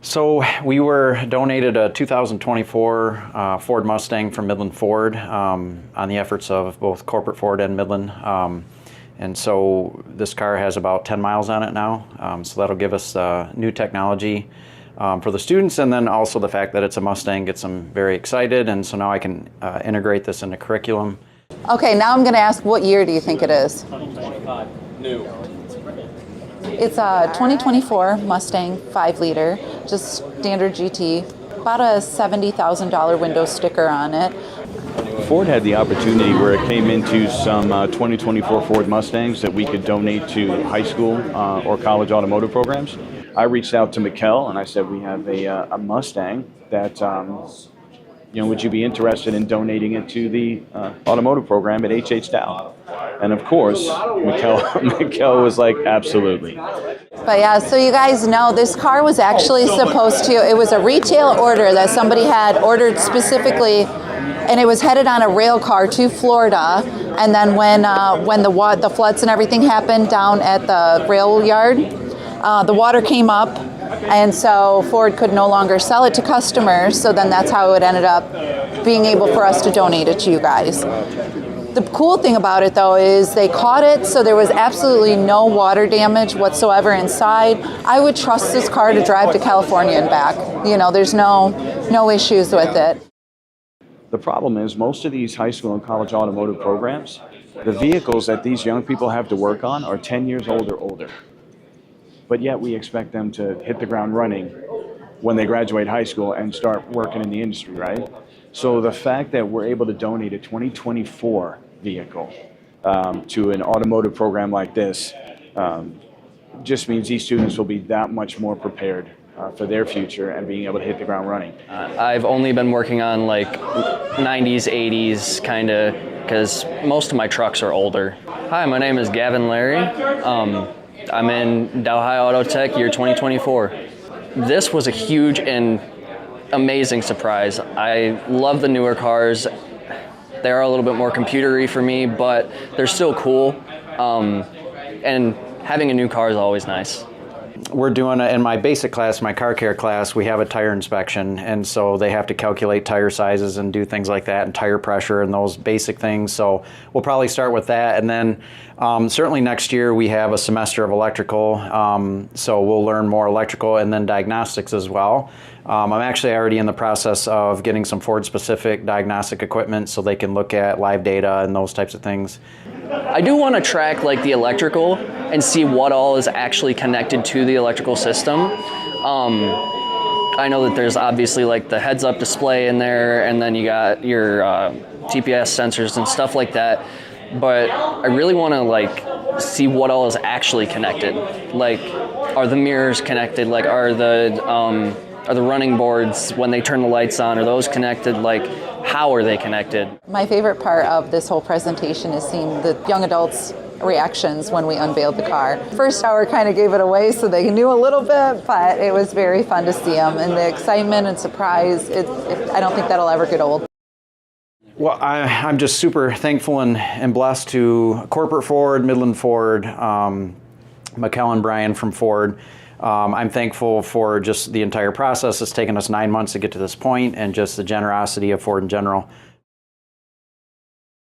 So we were donated a 2024 Ford Mustang from Midland Ford on the efforts of both Corporate Ford and Midland. And so this car has about 10 miles on it now. So that'll give us new technology for the students, and then also the fact that it's a Mustang gets them very excited, and so now I can integrate this into curriculum. Okay, now I'm going to ask, what year do you think it is? 2025. New. It's a 2024 Mustang 5-liter, just standard GT, about a $70,000 window sticker on it. Ford had the opportunity where it came into some 2024 Ford Mustangs that we could donate to high school or college automotive programs. I reached out to Mikkel and I said, we have a Mustang that, would you be interested in donating it to the automotive program at H.H. Dow? And of course, Mikkel was like, absolutely. But yeah, so you guys know this car was actually supposed to, it was a retail order that somebody had ordered specifically, and it was headed on a rail car to Florida. And then when the floods and everything happened down at the rail yard, the water came up, and so Ford could no longer sell it to customers. So then that's how it ended up being able for us to donate it to you guys. The cool thing about it, though, is they caught it, so there was absolutely no water damage whatsoever inside. I would trust this car to drive to California and back. You know, there's no issues with it. The problem is most of these high school and college automotive programs, the vehicles that these young people have to work on are 10 years old or older. But yet we expect them to hit the ground running when they graduate high school and start working in the industry, right? So the fact that we're able to donate a 2024 vehicle to an automotive program like this just means these students will be that much more prepared for their future and being able to hit the ground running. I've only been working on like 90s, 80s kind of, because most of my trucks are older. Hi, my name is Gavin Larry. I'm in Delhi Auto Tech year 2024. This was a huge and amazing surprise. I love the newer cars. They're a little bit more computery for me, but they're still cool. And having a new car is always nice. We're doing, in my basic class, my car care class, we have a tire inspection, and so they have to calculate tire sizes and do things like that, and tire pressure and those basic things. So we'll probably start with that, and then certainly next year we have a semester of electrical, so we'll learn more electrical and then diagnostics as well. I'm actually already in the process of getting some Ford-specific diagnostic equipment so they can look at live data and those types of things. I do want to track like the electrical and see what all is actually connected to the electrical system. I know that there's obviously like the heads-up display in there, and then you got your TPS sensors and stuff like that. But I really want to like see what all is actually connected. Like, are the mirrors connected? Like, are the running boards, when they turn the lights on, are those connected? Like, how are they connected? My favorite part of this whole presentation is seeing the young adults' reactions when we unveiled the car. First hour kind of gave it away, so they knew a little bit, but it was very fun to see them, and the excitement and surprise, I don't think that'll ever get old. Well, I'm just super thankful and blessed to Corporate Ford, Midland Ford, Mikkel and Brian from Ford. I'm thankful for just the entire process. It's taken us 9 months to get to this point, and just the generosity of Ford in general.